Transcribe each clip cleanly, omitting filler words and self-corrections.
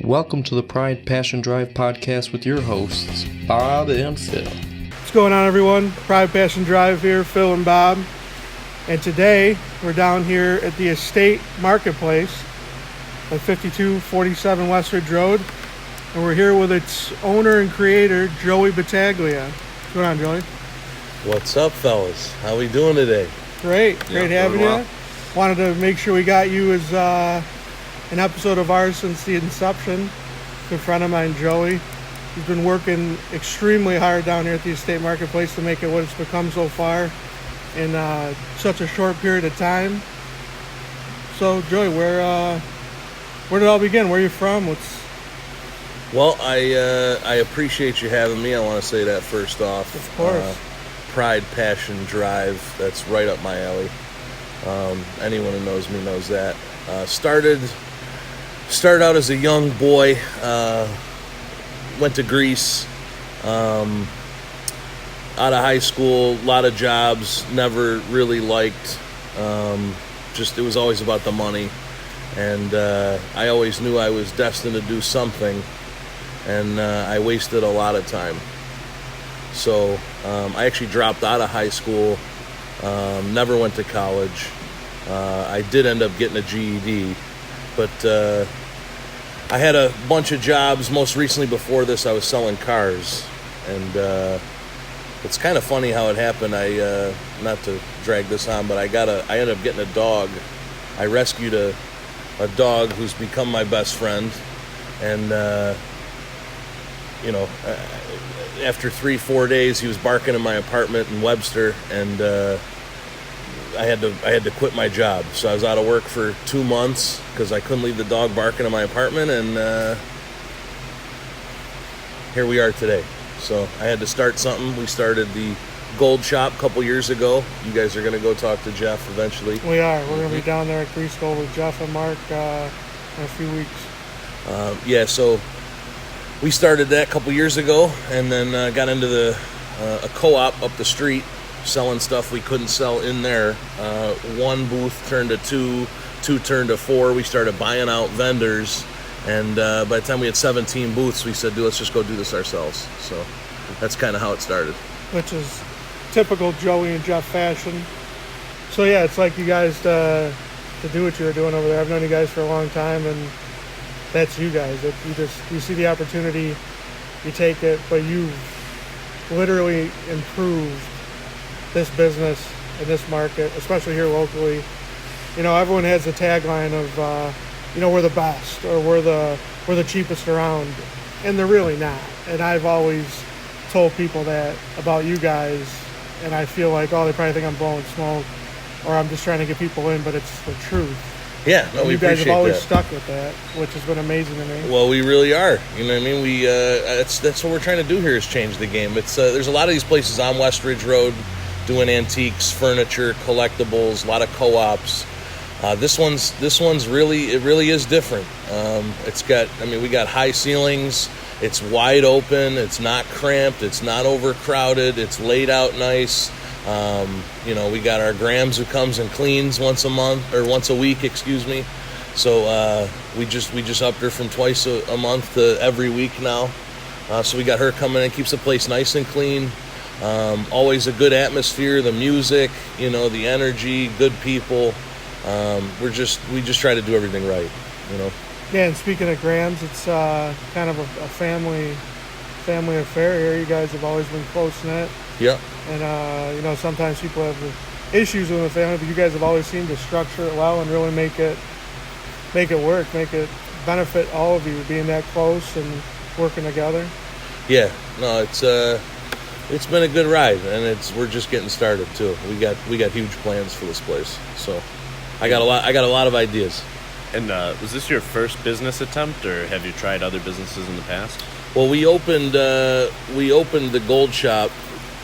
Welcome to the Pride Passion Drive podcast with your hosts, Bob and Phil. What's going on, everyone? Pride Passion Drive here, Phil and Bob. And today, we're down here at the Estate Marketplace at 5247 Westridge Road. And we're here with its owner and creator, Joey Battaglia. What's going on, Joey? What's up, fellas? How we doing today? Great having you. Wanted to make sure we got you as an episode of ours since the inception. Good friend of mine, Joey. He's been working extremely hard down here at the Estate Marketplace to make it what it's become so far in such a short period of time. So, Joey, where did it all begin? Where are you from? Well, I appreciate you having me. I want to say that first off. Of course. Pride Passion Drive. That's right up my alley. Anyone who knows me knows that. Started out as a young boy. Went to Greece. Out of high school, a lot of jobs. Never really liked. It was always about the money, and I always knew I was destined to do something, and I wasted a lot of time. So I actually dropped out of high school. Never went to college. I did end up getting a GED, but I had a bunch of jobs. Most recently before this, I was selling cars, and it's kind of funny how it happened. I not to drag this on, but I ended up getting a dog. I rescued a dog who's become my best friend, and after 3-4 days, he was barking in my apartment in Webster, and I had to quit my job. So I was out of work for 2 months because I couldn't leave the dog barking in my apartment, and here we are today. So I had to start something. We started the Gold Shop a couple years ago. You guys are going to go talk to Jeff eventually. We are. We're going to be down there at Grease Gold with Jeff and Mark in a few weeks. So we started that a couple years ago, and then got into a co-op up the street, selling stuff we couldn't sell in there. One booth turned to two turned to four. We started buying out vendors, and by the time we had 17 booths, we said, let's just go do this ourselves. So that's kind of how it started. Which is typical Joey and Jeff fashion. So yeah, it's like you guys to do what you're doing over there. I've known you guys for a long time, and that's you guys. You see the opportunity, you take it, but you've literally improved this business and this market, especially here locally. You know, everyone has the tagline of, we're the best, or we're the cheapest around, and they're really not. And I've always told people that about you guys, and I feel like, they probably think I'm blowing smoke, or I'm just trying to get people in, but it's the truth. Yeah, no, we appreciate that. You guys have always stuck with that, which has been amazing to me. Well, we really are. You know what I mean? We that's what we're trying to do here is change the game. It's there's a lot of these places on Westridge Road doing antiques, furniture, collectibles, a lot of co-ops. This one's really is different. We got high ceilings. It's wide open. It's not cramped. It's not overcrowded. It's laid out nice. We got our Grams who comes and cleans once a week, excuse me. So we just upped her from twice a month to every week now. So we got her coming in, keeps the place nice and clean. Always a good atmosphere, the music, the energy, good people. We just try to do everything right, Yeah, and speaking of Grams, it's kind of a family affair here. You guys have always been close-knit. Yeah. And, sometimes people have issues with the family, but you guys have always seemed to structure it well and really make it work, make it benefit all of you being that close and working together. Yeah. No, it's been a good ride, and we're just getting started too. We got huge plans for this place. So I got a lot of ideas. And was this your first business attempt, or have you tried other businesses in the past? Well, we opened the Gold Shop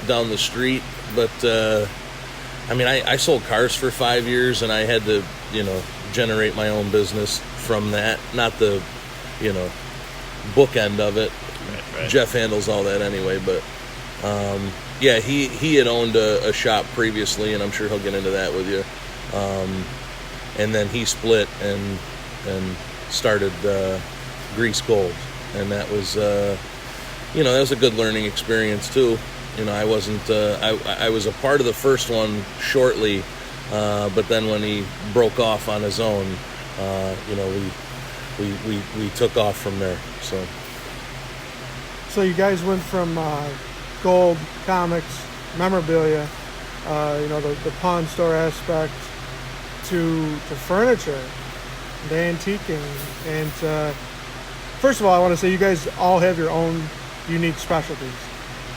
down the street, but I sold cars for 5 years, and I had to generate my own business from that, not the book end of it. Right. Jeff handles all that anyway, but he had owned a shop previously, and I'm sure he'll get into that with you. And then he split and started grease gold, and that was that was a good learning experience too. I wasn't I was a part of the first one shortly, but then when he broke off on his own, we took off from there. So you guys went from gold, comics, memorabilia, the pawn store aspect, to furniture, the antiquing, and first of all, I want to say you guys all have your own unique specialties.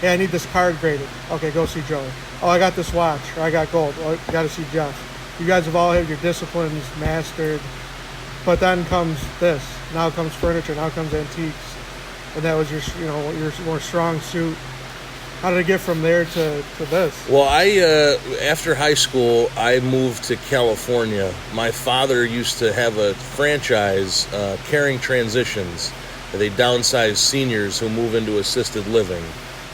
Yeah, I need this card graded. Okay, go see Joey. Oh, I got this watch, or I got gold. Oh, you got to see Jeff. You guys have all had your disciplines mastered, but then comes this. Now comes furniture. Now comes antiques, and that was your more strong suit. How did it get from there to this? Well, after high school, I moved to California. My father used to have a franchise, Caring Transitions. They downsize seniors who move into assisted living,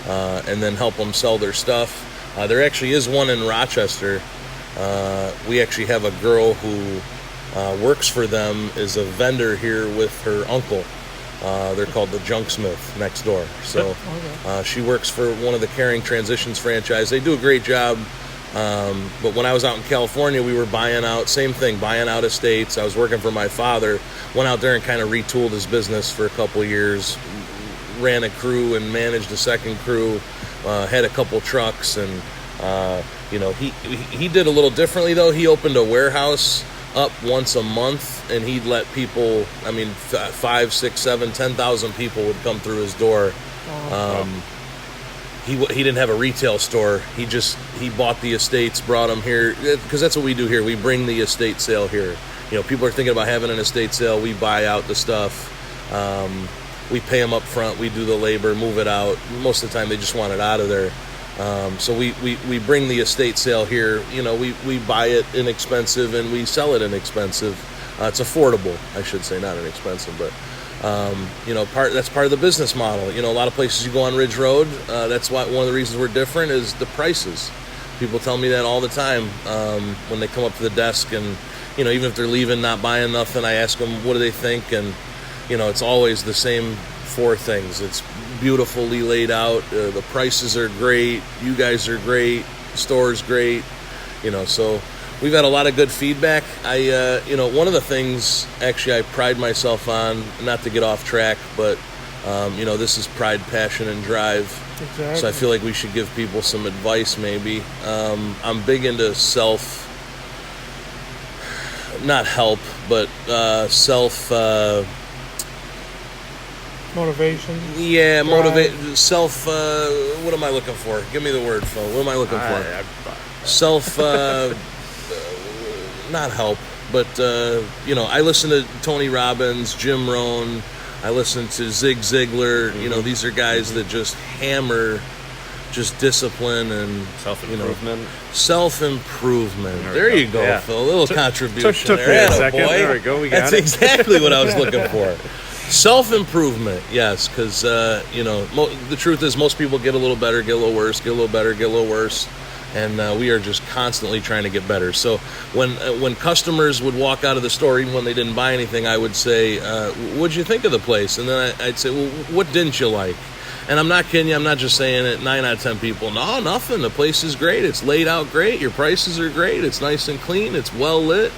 and then help them sell their stuff. There actually is one in Rochester. We actually have a girl who works for them, is a vendor here with her uncle. They're called the Junksmith next door. So she works for one of the Caring Transitions franchise. They do a great job. But when I was out in California, we were buying out estates. I was working for my father. Went out there and kind of retooled his business for a couple of years. Ran a crew and managed a second crew. Had a couple trucks, and he did a little differently though. He opened a warehouse up once a month, and he'd let people, 5, 6, 7, 10,000 people would come through his door. He didn't have a retail store. He bought the estates, brought them here, because that's what we do here. We bring the estate sale here. People are thinking about having an estate sale. We buy out the stuff. We pay them up front. We do the labor, move it out. Most of the time, they just want it out of there. So we bring the estate sale here. We buy it inexpensive and we sell it inexpensive. It's affordable, I should say, not inexpensive, but that's part of the business model. A lot of places you go on Ridge Road. That's why one of the reasons we're different is the prices. People tell me that all the time when they come up to the desk, and even if they're leaving not buying nothing, I ask them what do they think, and it's always the same 4 things. It's beautifully laid out. The prices are great. You guys are great. The store's great. So we've had a lot of good feedback. One of the things actually I pride myself on, not to get off track, but this is pride, passion, and drive. Exactly. So I feel like we should give people some advice maybe. I'm big into motivation. Yeah, motivate self. What am I looking for? Give me the word, Phil. What am I looking for? Self. Not help, but I listen to Tony Robbins, Jim Rohn. I listen to Zig Ziglar. Mm-hmm. These are guys that just hammer, just discipline and self-improvement. Self-improvement. There you go, yeah. Phil. A little contribution took there. me a second. Boy. There we go. We got That's it. exactly what I was looking for. Self-improvement, yes, because the truth is most people get a little better, get a little worse, get a little better, get a little worse, and we are just constantly trying to get better. So when customers would walk out of the store, even when they didn't buy anything, I would say, what'd you think of the place? And then I'd say, well, what didn't you like? And I'm not kidding you, I'm not just saying it. 9 out of 10 people, no, nothing, the place is great, it's laid out great, your prices are great, it's nice and clean, it's well lit,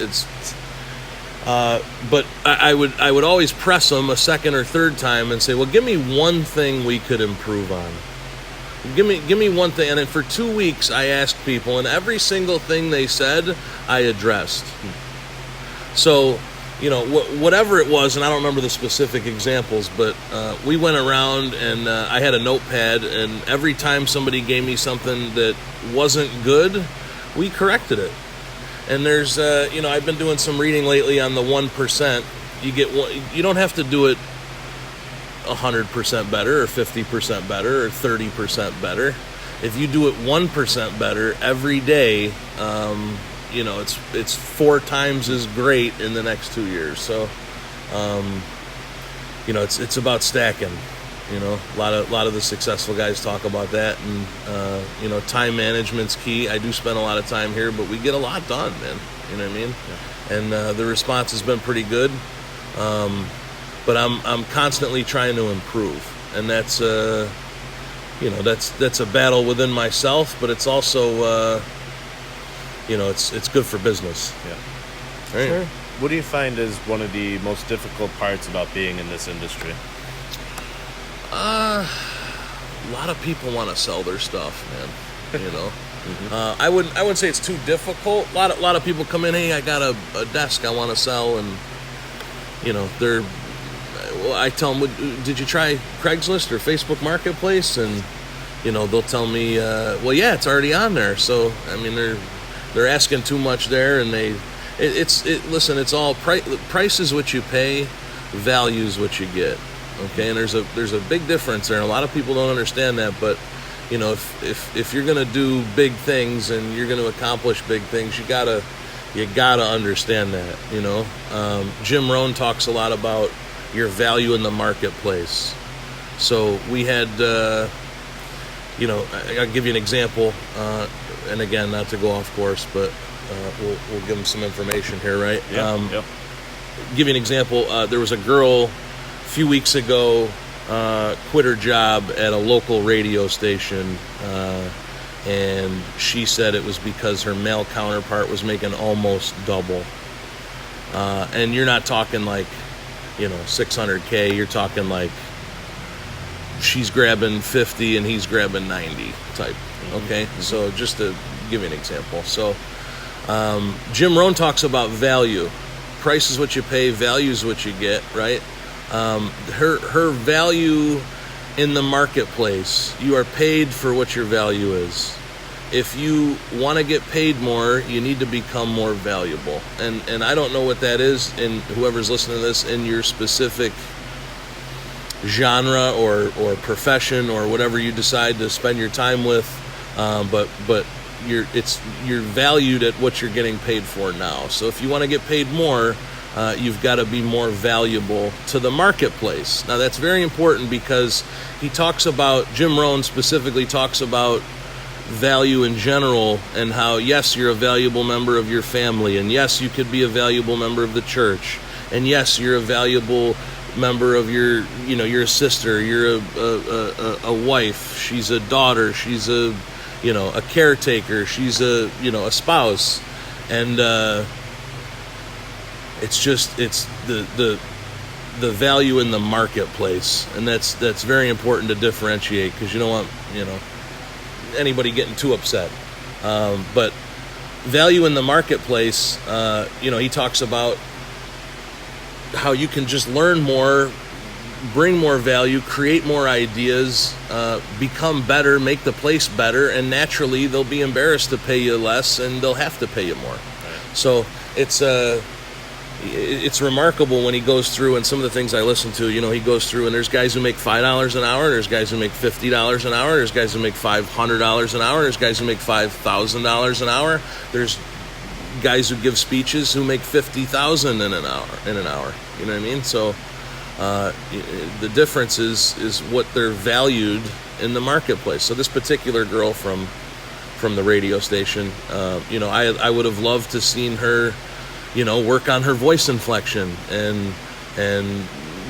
but I would always press them a second or third time and say, well, give me one thing we could improve on. Give me one thing. And then for 2 weeks, I asked people, and every single thing they said, I addressed. So, whatever it was, and I don't remember the specific examples, but we went around and I had a notepad, and every time somebody gave me something that wasn't good, we corrected it. And there's, I've been doing some reading lately on the 1%. You don't have to do it 100% better or 50% better or 30% better. If you do it 1% better every day, it's 4 times as great in the next 2 years. So, it's about stacking. A lot of the successful guys talk about that, and time management's key. I do spend a lot of time here, but we get a lot done, man. You know what I mean? Yeah. And the response has been pretty good. but I'm constantly trying to improve, and that's that's a battle within myself, but it's also it's good for business. Yeah. Right? Sure. What do you find is one of the most difficult parts about being in this industry? A lot of people want to sell their stuff, man. I wouldn't say it's too difficult. A lot of people come in, hey, I got a desk I want to sell, and I tell them, did you try Craigslist or Facebook Marketplace? And they'll tell me, well, yeah, it's already on there. So I mean, they're asking too much there, and listen, it's all price is what you pay, value is what you get. Okay, and there's a big difference there, and a lot of people don't understand that. But if you're gonna do big things and you're gonna accomplish big things, you gotta understand that. Jim Rohn talks a lot about your value in the marketplace. So we had, I'll give you an example, and again, not to go off course, but we'll give them some information here, right? Yep. Give you an example. There was a girl a few weeks ago, quit her job at a local radio station, and she said it was because her male counterpart was making almost double. And you're not talking like, $600K. You're talking like she's grabbing 50 and he's grabbing 90 type. Okay, so just to give you an example. So Jim Rohn talks about value. Price is what you pay, value is what you get, right? Her value in the marketplace, you are paid for what your value is. If you want to get paid more, you need to become more valuable. And I don't know what that is, in whoever's listening to this, in your specific genre or profession or whatever you decide to spend your time with, but you're valued at what you're getting paid for now. So if you want to get paid more, you've got to be more valuable to the marketplace. Now that's very important, because Jim Rohn specifically talks about value in general, and how, yes, you're a valuable member of your family, and yes, you could be a valuable member of the church, and yes, you're a valuable member of you're a sister, you're a wife, she's a daughter, she's a caretaker, she's a spouse, and it's the value in the marketplace, and that's very important to differentiate, because you don't want anybody getting too upset. But value in the marketplace, he talks about how you can just learn more, bring more value, create more ideas, become better, make the place better, and naturally they'll be embarrassed to pay you less, and they'll have to pay you more. So it's remarkable when he goes through, and some of the things I listen to, he goes through, and there's guys who make $5 an hour, there's guys who make $50 an hour, there's guys who make $500 an hour, there's guys who make $5,000 an hour, there's guys who give speeches who make $50,000 in an hour. You know what I mean? So the difference is what they're valued in the marketplace. So this particular girl from the radio station, I would have loved to seen her work on her voice inflection and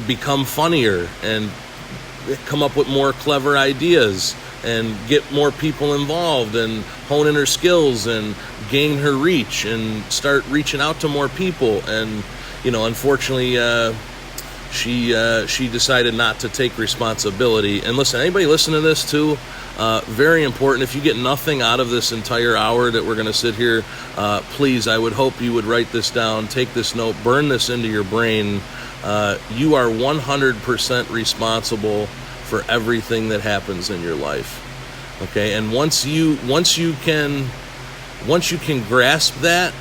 become funnier and come up with more clever ideas and get more people involved and hone in her skills and gain her reach and start reaching out to more people. And unfortunately, she decided not to take responsibility. And listen, anybody listening to this too, very important. If you get nothing out of this entire hour that we're going to sit here, please, I would hope you would write this down, take this note, burn this into your brain. You are 100% responsible for everything that happens in your life. Okay, and once you can grasp that,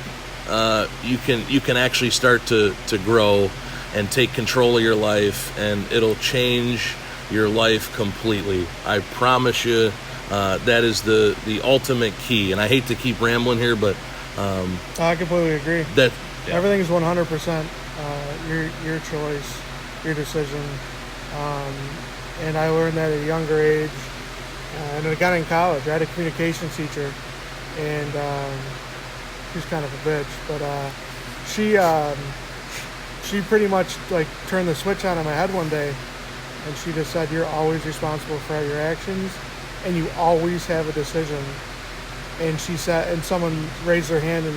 you can actually start to grow and take control of your life, and it'll change your life completely. I promise you, that is the ultimate key. And I hate to keep rambling here, but I completely agree. Everything is 100% your choice, your decision. And I learned that at a younger age. And I got in college. I had a communications teacher, and she's kind of a bitch, but she pretty much like turned the switch on in my head one day, and she just said, "You're always responsible for your actions, and you always have a decision." And she said, and someone raised their hand and,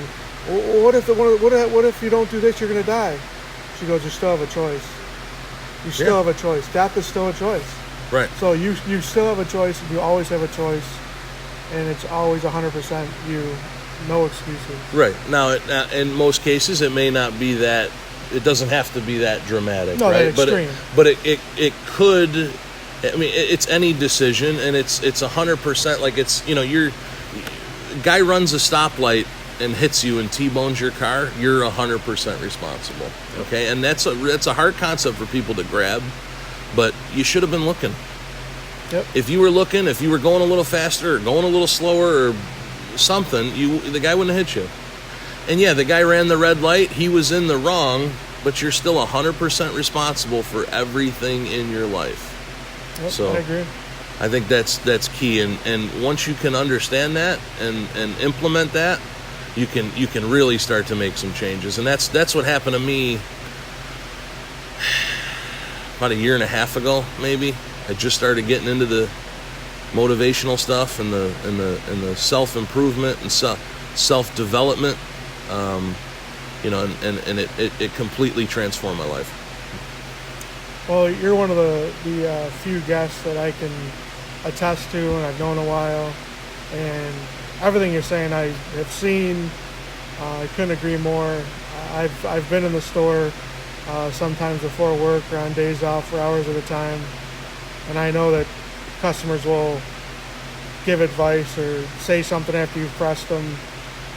what if you don't do this, you're gonna die? She goes, "You still have a choice. You still have a choice. Death is still a choice. Right. So you still have a choice, and you always have a choice, and it's always 100% you, no excuses." Right. Now, in most cases, it may not be that. It doesn't have to be that dramatic, no, right? That extreme. But it could. I mean, it's any decision, and it's 100%. Like it's guy runs a stoplight and hits you and T-bones your car, you're 100% responsible. Okay, and that's a hard concept for people to grab, but you should have been looking. Yep. If you were looking, if you were going a little faster or going a little slower or something, the guy wouldn't have hit you. And yeah, the guy ran the red light. He was in the wrong, but you're still 100% responsible for everything in your life. Yep, So I agree. I think that's key, and once you can understand that and implement that, you can really start to make some changes. And that's what happened to me about a year and a half ago, maybe. I just started getting into the motivational stuff and the self-improvement and self-development, and it completely transformed my life. Well, you're one of the few guests that I can attest to, and I've known a while, and everything you're saying I have seen. I couldn't agree more. I've been in the store sometimes before work or on days off for hours at a time, and I know that customers will give advice or say something after you've pressed them,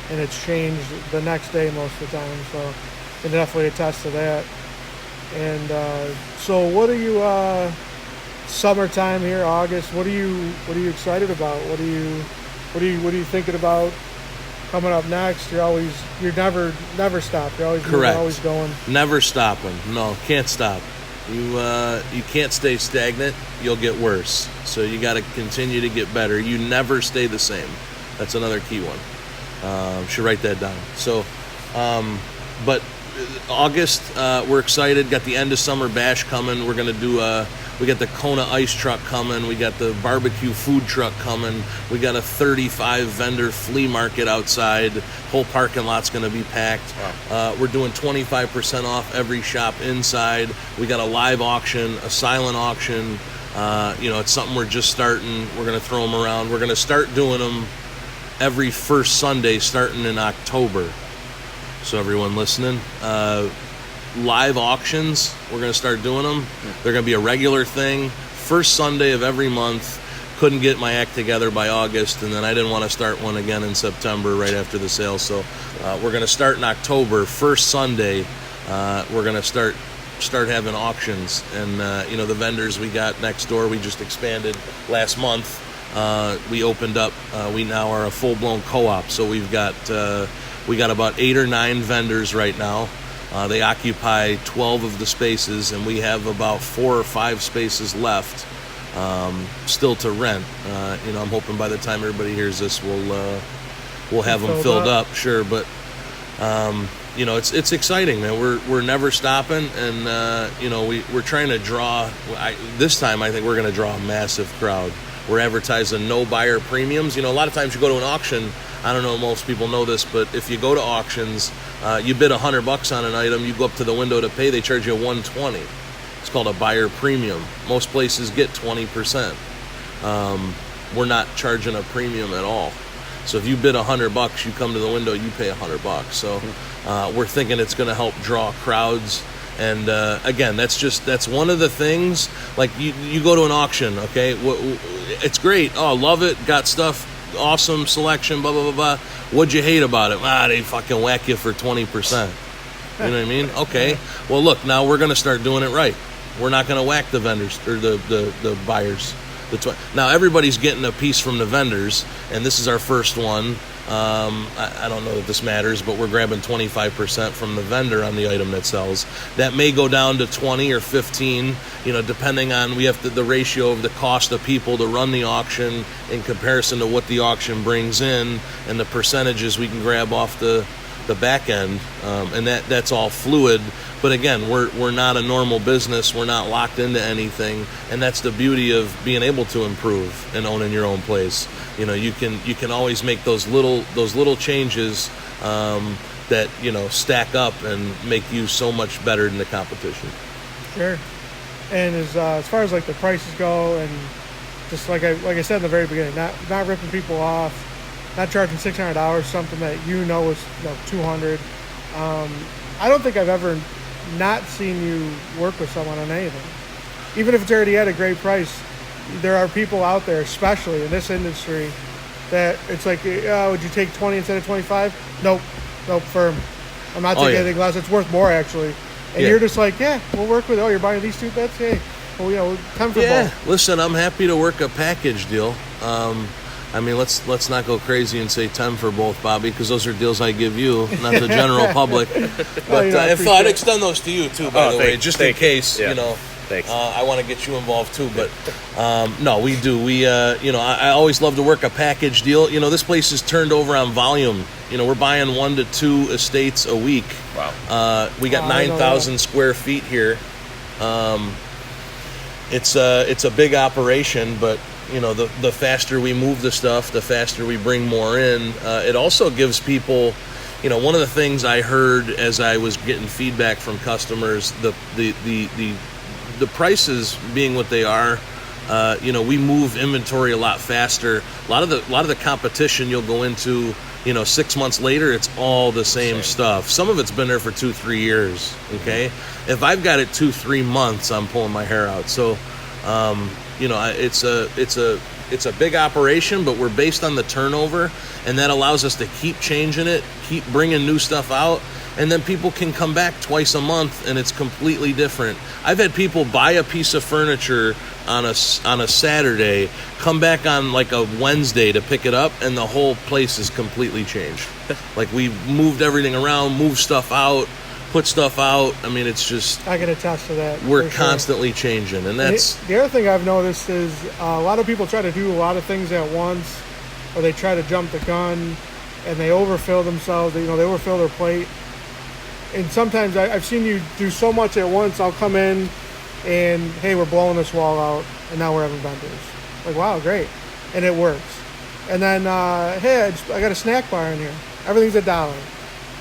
and it's changed the next day most of the time. So I can definitely attest to that. And so what are you summertime here, August, what are you excited about? What are you thinking about coming up next? You're never stop. You're always moving, Correct. always going. Never stopping. No, can't stop. You can't stay stagnant. You'll get worse. So you got to continue to get better. You never stay the same. That's another key one. Should write that down. So, but August, we're excited. Got the end of summer bash coming. We're gonna do we got the Kona ice truck coming. We got the barbecue food truck coming. We got a 35 vendor flea market outside. Whole parking lot's gonna be packed. Wow. We're doing 25% off every shop inside. We got a live auction, a silent auction. It's something we're just starting. We're gonna throw them around. We're gonna start doing them every first Sunday starting in October. So everyone listening, live auctions, we're going to start doing them. They're going to be a regular thing. First Sunday of every month. Couldn't get my act together by August, and then I didn't want to start one again in September right after the sale. So we're going to start in October. First Sunday, we're going to start having auctions. And, the vendors we got next door, we just expanded last month. We opened up, we now are a full-blown co-op. So we got about 8 or 9 vendors right now. They occupy 12 of the spaces, and we have about 4 or 5 spaces left still to rent. I'm hoping by the time everybody hears this, we'll have them filled up. Sure, but it's exciting, man. We're never stopping, and we're trying to draw. This time, I think we're going to draw a massive crowd. We're advertising no buyer premiums. A lot of times you go to an auction. I don't know if most people know this, but if you go to auctions, you bid $100 on an item, you go up to the window to pay, they charge you $120. It's called a buyer premium. Most places get 20%. We're not charging a premium at all. So if you bid $100, you come to the window, you pay $100. So we're thinking it's going to help draw crowds. And again, that's one of the things. Like you go to an auction, okay? It's great. Oh, love it. Got stuff. Awesome selection, blah, blah, blah, blah. What'd you hate about it? They fucking whack you for 20%. You know what I mean? Okay. Well, look, now we're going to start doing it right. We're not going to whack the vendors or the buyers. Now, everybody's getting a piece from the vendors, and this is our first one. I don't know if this matters, but we're grabbing 25% from the vendor on the item that sells. That may go down to 20 or 15, depending on, we have the ratio of the cost of people to run the auction in comparison to what the auction brings in, and the percentages we can grab off the the back end, and that's all fluid. But again, we're not a normal business. We're not locked into anything, and that's the beauty of being able to improve and owning your own place. You know, you can always make those little changes that, you know, stack up and make you so much better than the competition. Sure. And as far as like the prices go, and just like I said in the very beginning, not ripping people off, not charging $600, something that you know is, you know, $200. I don't think I've ever not seen you work with someone on anything, even if it's already at a great price. There are people out there, especially in this industry, that it's like, would you take 20 instead of 25? Nope, firm. I'm not taking anything less. It's worth more, actually. And you're just like, yeah, we'll work with it. Oh, you're buying these two bets? Hey, well, you know, time for both. Listen, I'm happy to work a package deal. I mean, let's not go crazy and say 10 for both, Bobby, because those are deals I give you, not the general public. But if I'd extend those to you too, by the way, just in case, you know. Thanks. I want to get you involved too, but no, we do. We, you know, I always love to work a package deal. You know, this place is turned over on volume. You know, we're buying 1 to 2 estates a week. Wow. We got 9,000 square feet here. It's a big operation, but you know, the faster we move the stuff, the faster we bring more in. It also gives people, you know, one of the things I heard as I was getting feedback from customers, the prices being what they are, you know, we move inventory a lot faster. A lot of the competition you'll go into, you know, 6 months later, it's all the same stuff. Some of it's been there for 2-3 years. Okay, if I've got it 2-3 months, I'm pulling my hair out. So, you know, it's a big operation, but we're based on the turnover, and that allows us to keep changing it, keep bringing new stuff out. And then people can come back twice a month, and it's completely different. I've had people buy a piece of furniture on a Saturday, come back on like a Wednesday to pick it up, and the whole place is completely changed. Like, we moved everything around, moved stuff out, put stuff out. I mean, it's just... I can attest to that. We're constantly changing, and that's... The other thing I've noticed is a lot of people try to do a lot of things at once, or they try to jump the gun, and they overfill themselves. You know, they overfill their plate. And sometimes I've seen you do so much at once. I'll come in and, hey, we're blowing this wall out, and now we're having vendors. Like, wow, great. And it works. And then, hey, I got a snack bar in here. Everything's $1.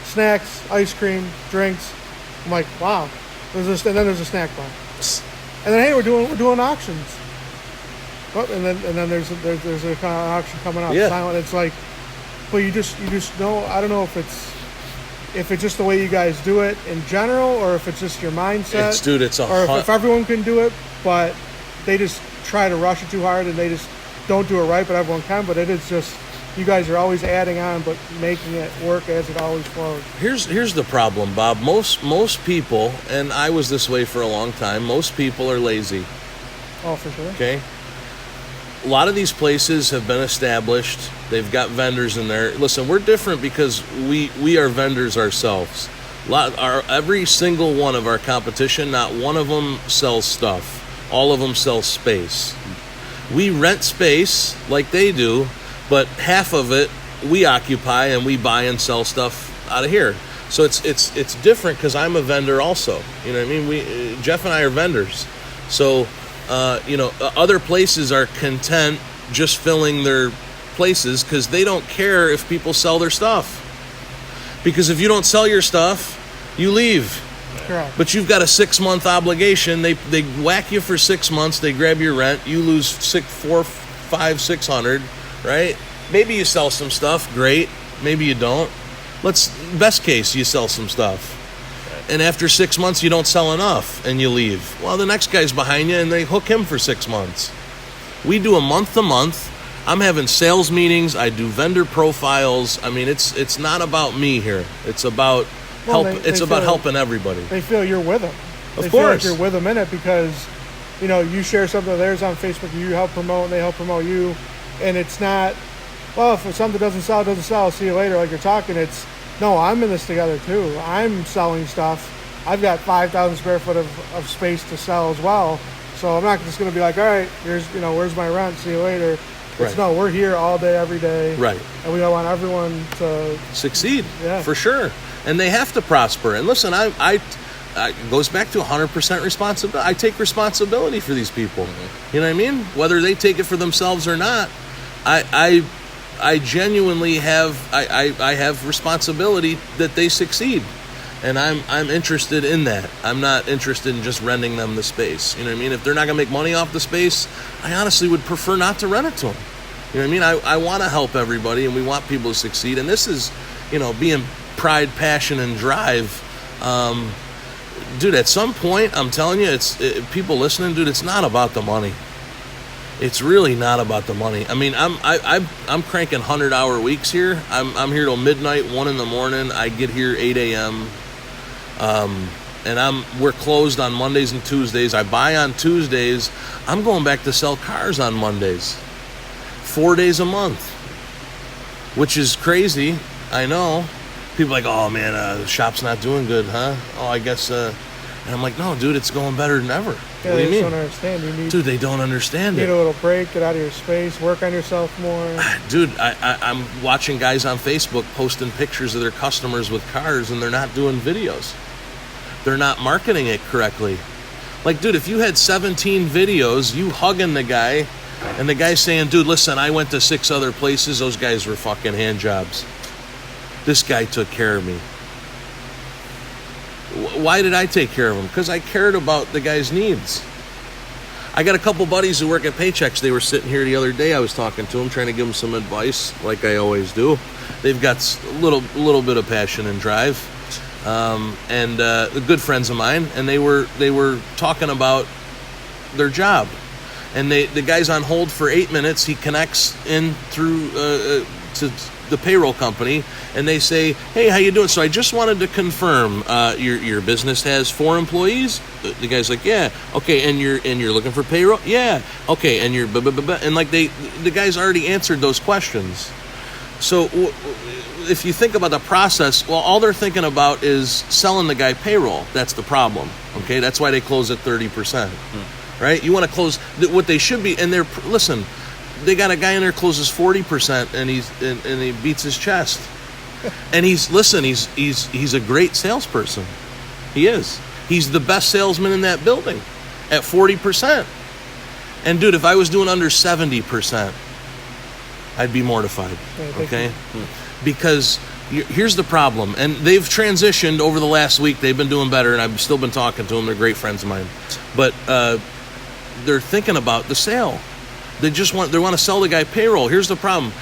Snacks, ice cream, drinks. I'm like, wow. And then there's a snack bar. And then, hey, we're doing auctions. Oh, and then there's a kind of auction coming up. Yeah. Silent. It's like, but you just know. I don't know if it's just the way you guys do it in general, or if it's just your mindset. Or if everyone can do it, but they just try to rush it too hard and they just don't do it right, but everyone can. But it is just, you guys are always adding on, but making it work as it always flows. Here's the problem, Bob. Most people, and I was this way for a long time, most people are lazy. Oh, for sure. Okay? A lot of these places have been established. They've got vendors in there. Listen, we're different because we are vendors ourselves. Every single one of our competition, not one of them sells stuff. All of them sell space. We rent space like they do, but half of it we occupy and we buy and sell stuff out of here. So it's different because I'm a vendor also. You know what I mean? Jeff and I are vendors. So you know, other places are content just filling their places because they don't care if people sell their stuff. Because if you don't sell your stuff, you leave. Correct. But you've got a 6-month obligation. They whack you for 6 months. They grab your rent. You lose $400, $500, $600, right? Maybe you sell some stuff. Great. Maybe you don't. Best case, you sell some stuff. And after 6 months, you don't sell enough, and you leave. Well, the next guy's behind you, and they hook him for 6 months. We do a month-to-month. I'm having sales meetings. I do vendor profiles. I mean, it's not about me here. It's about helping everybody. They feel you're with them. Of course. Feel like you're with them in it because, you know, you share something of theirs on Facebook, you help promote, and they help promote you. And it's not, well, if something doesn't sell, I'll see you later, like you're talking. It's, no, I'm in this together too. I'm selling stuff. I've got 5,000 square foot of space to sell as well. So I'm not just going to be like, all right, where's my rent? See you later. It's no, we're here all day, every day. Right. And we want everyone to succeed. Yeah. For sure. And they have to prosper. And listen, I it goes back to 100% responsibility. I take responsibility for these people. You know what I mean? Whether they take it for themselves or not, I genuinely have I have responsibility that they succeed. And I'm interested in that. I'm not interested in just renting them the space. You know what I mean? If they're not going to make money off the space, I honestly would prefer not to rent it to them. You know what I mean? I want to help everybody, and we want people to succeed. And this is, being pride, passion, and drive. Dude, at some point, I'm telling you, people listening, dude, it's not about the money. It's really not about the money. I mean, I'm cranking 100-hour weeks here. I'm here till midnight, 1 in the morning. I get here 8 a.m. And we're closed on Mondays and Tuesdays. I buy on Tuesdays. I'm going back to sell cars on Mondays, 4 days a month, which is crazy. I know. People are like, oh man, the shop's not doing good, huh? Oh, I guess. And I'm like, no, dude, it's going better than ever. Yeah, what do you mean? Don't understand. Dude, they don't understand you it. need a little break, get out of your space, work on yourself more. Dude, I'm watching guys on Facebook posting pictures of their customers with cars, and they're not doing videos. They're not marketing it correctly. Like, dude, if you had 17 videos, you hugging the guy, and the guy saying, dude, listen, I went to 6 other places. Those guys were fucking hand jobs. This guy took care of me. Why did I take care of him? Because I cared about the guy's needs. I got a couple buddies who work at Paychecks. They were sitting here the other day. I was talking to them, trying to give them some advice, like I always do. They've got a little bit of passion and drive, and good friends of mine. And they were talking about their job. And the guy's on hold for 8 minutes. He connects in through to the payroll company, and they say, hey, how you doing? So I just wanted to confirm, your business has 4 employees? The guy's like, yeah. Okay, and you're looking for payroll? Yeah. Okay, and you're blah, blah, blah, blah. And like the guy's already answered those questions. So if you think about the process, well, all they're thinking about is selling the guy payroll. That's the problem. Okay, that's why they close at 30%. Right? You want to close what they should be, and listen. They got a guy in there closes 40%, and he beats his chest. And he's a great salesperson. He is. He's the best salesman in that building at 40%. And dude, if I was doing under 70%, I'd be mortified. Okay? Because here's the problem, and they've transitioned over the last week. They've been doing better, and I've still been talking to them. They're great friends of mine, but they're thinking about the sale. They want to sell the guy payroll. Here's the problem.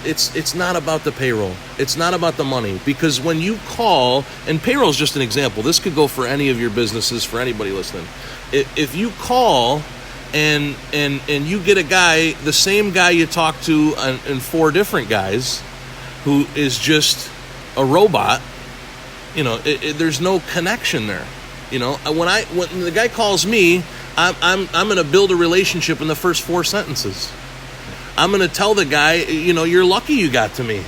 It's not about the payroll. It's not about the money. Because when you call, and payroll is just an example. This could go for any of your businesses, for anybody listening. If you call and you get a guy, the same guy you talk to and 4 different guys, who is just a robot, there's no connection there. When the guy calls me, I'm going to build a relationship in the first 4 sentences. I'm going to tell the guy, you're lucky you got to me.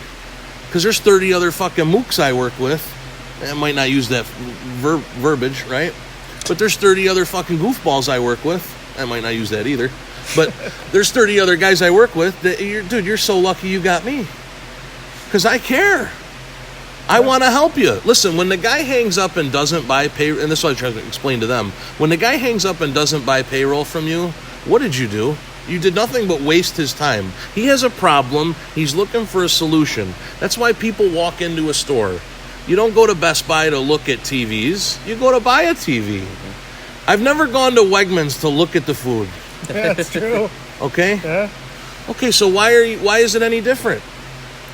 Because there's 30 other fucking mooks I work with. I might not use that verbiage, right? But there's 30 other fucking goofballs I work with. I might not use that either. But there's 30 other guys I work with that, you're so lucky you got me. Because I care. I want to help you. Listen, when the guy hangs up and doesn't buy payroll, and this is what I try to explain to them, when the guy hangs up and doesn't buy payroll from you, what did you do? You did nothing but waste his time. He has a problem. He's looking for a solution. That's why people walk into a store. You don't go to Best Buy to look at TVs. You go to buy a TV. I've never gone to Wegmans to look at the food. Yeah, that's true. Okay? Yeah. Okay, so why is it any different?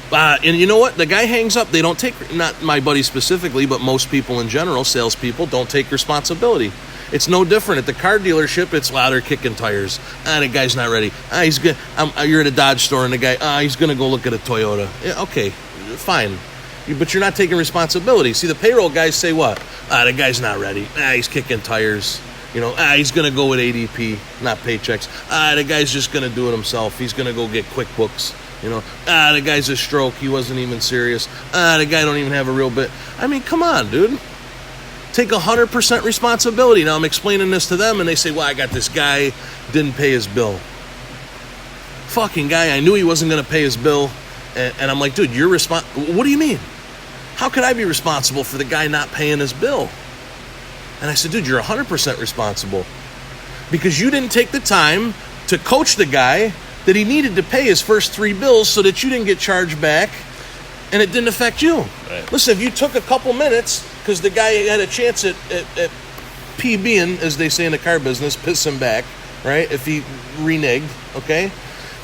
And you know what? The guy hangs up. They don't take, not my buddy specifically, but most people in general, salespeople, don't take responsibility. It's no different. At the car dealership, it's, they're kicking tires. The guy's not ready. He's good. You're at a Dodge store, and the guy, he's going to go look at a Toyota. Yeah, okay, fine. But you're not taking responsibility. See, the payroll guys say what? The guy's not ready. He's kicking tires. He's going to go with ADP, not Paychecks. The guy's just going to do it himself. He's going to go get QuickBooks. The guy's a stroke. He wasn't even serious. The guy don't even have a real bit. I mean, come on, dude. Take 100% responsibility. Now I'm explaining this to them, and they say, well, I got this guy, didn't pay his bill. fucking guy, I knew he wasn't going to pay his bill. And I'm like, dude, you're what do you mean? How could I be responsible for the guy not paying his bill? And I said, dude, you're 100% responsible. Because you didn't take the time to coach the guy that he needed to pay his first 3 bills so that you didn't get charged back and it didn't affect you. Right. Listen, if you took a couple minutes, because the guy had a chance at PBing, as they say in the car business, piss him back, right? If he reneged, okay?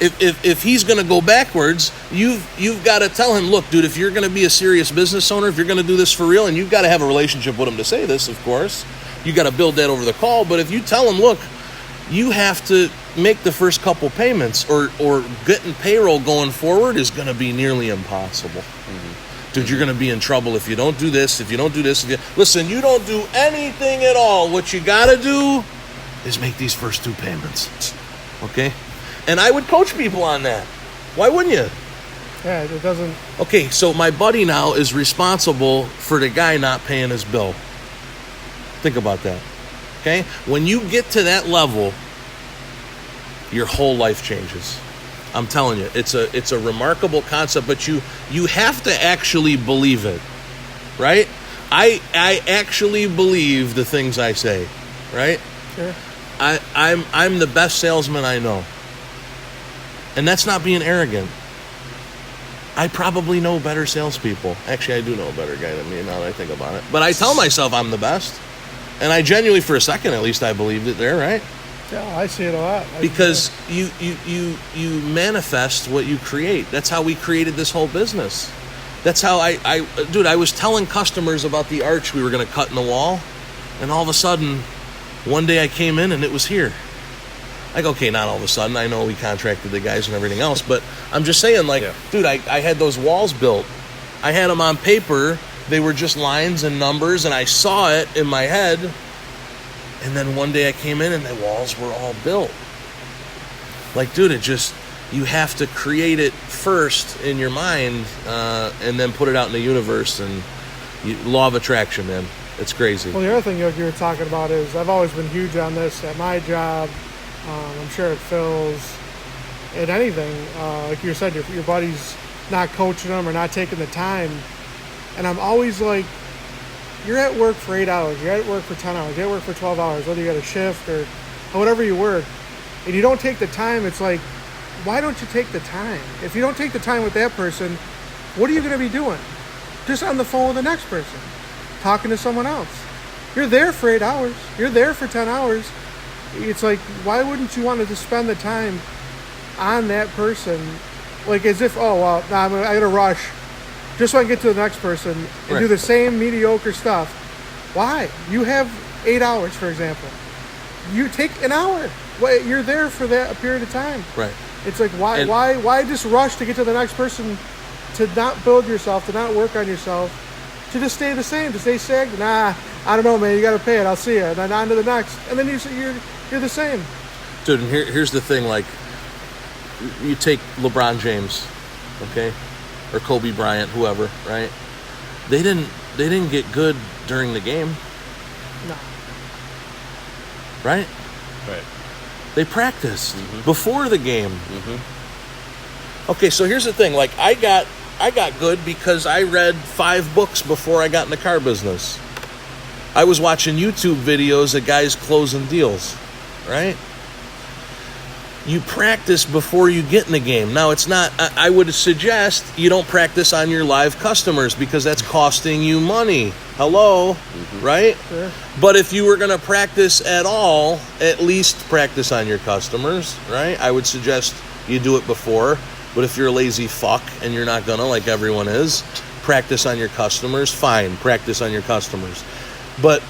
If he's going to go backwards, you've got to tell him, look, dude, if you're going to be a serious business owner, if you're going to do this for real, and you've got to have a relationship with him to say this, of course, you got to build that over the call. But if you tell him, look, you have to make the first couple payments, or getting payroll going forward is going to be nearly impossible. Mm-hmm. Dude, you're going to be in trouble if you don't do this, if you don't do this. Listen, you don't do anything at all. What you got to do is make these first 2 payments, okay? And I would coach people on that. Why wouldn't you? Yeah, it doesn't... Okay, so my buddy now is responsible for the guy not paying his bill. Think about that, okay? When you get to that level, your whole life changes. I'm telling you, it's a remarkable concept, but you have to actually believe it, right? I actually believe the things I say, right? Sure. I'm the best salesman I know. And that's not being arrogant. I probably know better salespeople. Actually, I do know a better guy than me now that I think about it. But I tell myself I'm the best. And I genuinely, for a second at least, I believed it there, right? Yeah, I see it a lot. Because you manifest what you create. That's how we created this whole business. That's how I was telling customers about the arch we were going to cut in the wall. And all of a sudden, one day I came in and it was here. Like, okay, not all of a sudden. I know we contracted the guys and everything else, but I'm just saying, like, dude, I had those walls built. I had them on paper. They were just lines and numbers, and I saw it in my head. And then one day I came in and the walls were all built. Like, dude, you have to create it first in your mind and then put it out in the universe. And law of attraction, man. It's crazy. Well, the other thing you were talking about is I've always been huge on this at my job. I'm sure it fills at anything. Like you said, your buddy's not coaching them or not taking the time. And I'm always like, you're at work for 8 hours. You're at work for 10 hours. You're at work for 12 hours, whether you got a shift or whatever you work. And you don't take the time. It's like, why don't you take the time? If you don't take the time with that person, what are you going to be doing? Just on the phone with the next person, talking to someone else. You're there for 8 hours. You're there for 10 hours. It's like, why wouldn't you want to spend the time on that person? Like as if, oh, well, I got to rush just so I can get to the next person and do the same mediocre stuff. Why? You have 8 hours, for example. You take an hour. You're there for that period of time. Right. It's like, why just rush to get to the next person, to not build yourself, to not work on yourself, to just stay the same, to stay stagnant? Nah, I don't know, man. You got to pay it. I'll see you. And then on to the next. And then you're the same. Dude, and here's the thing, like, you take LeBron James, okay, or Kobe Bryant, whoever, right? They didn't get good during the game. No. Right? Right. They practiced before the game. Okay, so here's the thing, like, I got good because I read 5 books before I got in the car business. I was watching YouTube videos of guys closing deals, right? You practice before you get in the game. Now, it's not, I would suggest you don't practice on your live customers because that's costing you money. Hello, right? Sure. But if you were going to practice at all, at least practice on your customers, right? I would suggest you do it before. But if you're a lazy fuck and you're not going to, like everyone is, practice on your customers, fine, practice on your customers. But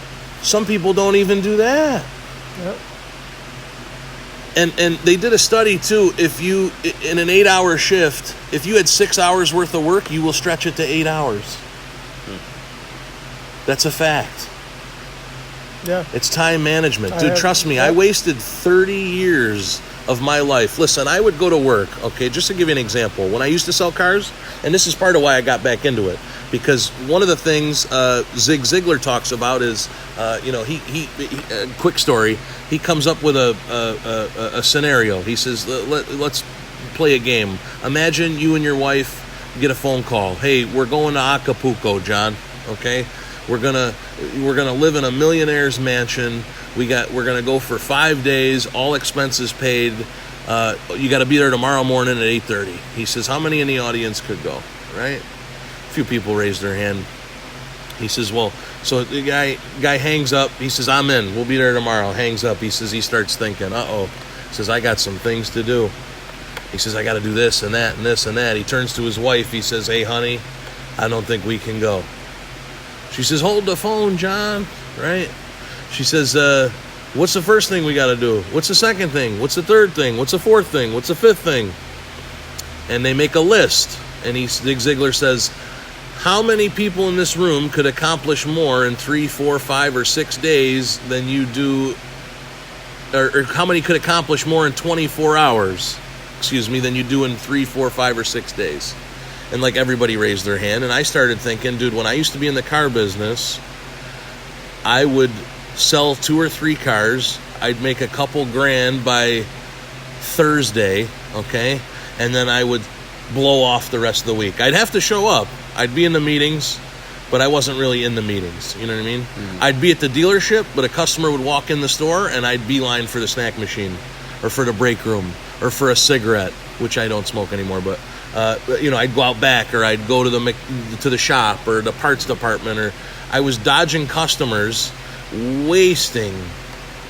some people don't even do that. Yep. And they did a study too. If you, in an 8-hour shift, if you had 6 hours worth of work, you will stretch it to 8 hours. That's a fact. Yeah. It's time management. Dude, trust me, I wasted 30 years of my life. Listen, I would go to work, okay, just to give you an example. When I used to sell cars, and this is part of why I got back into it, because one of the things Zig Ziglar talks about is, he quick story, he comes up with a scenario. He says, let's play a game. Imagine you and your wife get a phone call. Hey, we're going to Acapulco, John. Okay, we're gonna live in a millionaire's mansion. We're gonna go for 5 days, all expenses paid. You got to be there tomorrow morning at 8:30. He says, how many in the audience could go? Right? A few people raised their hand. He says, well, so the guy hangs up. He says, I'm in. We'll be there tomorrow. Hangs up. He says, he starts thinking, uh-oh. He says, I got some things to do. He says, I got to do this and that and this and that. He turns to his wife. He says, hey, honey, I don't think we can go. She says, hold the phone, John. Right? She says, what's the first thing we got to do? What's the second thing? What's the third thing? What's the fourth thing? What's the fifth thing? And they make a list. And Zig Ziglar says, how many people in this room could accomplish more in 3, 4, 5, or 6 days than you do, or how many could accomplish more in 24 hours, than you do in 3, 4, 5, or 6 days? And like everybody raised their hand. And I started thinking, dude, when I used to be in the car business, I would sell 2 or 3 cars. I'd make a couple grand by Thursday, okay? And then I would blow off the rest of the week. I'd have to show up. I'd be in the meetings, but I wasn't really in the meetings. You know what I mean? Mm-hmm. I'd be at the dealership, but a customer would walk in the store, and I'd beeline for the snack machine or for the break room or for a cigarette, which I don't smoke anymore, but I'd go out back, or I'd go to the shop or the parts department, or I was dodging customers, wasting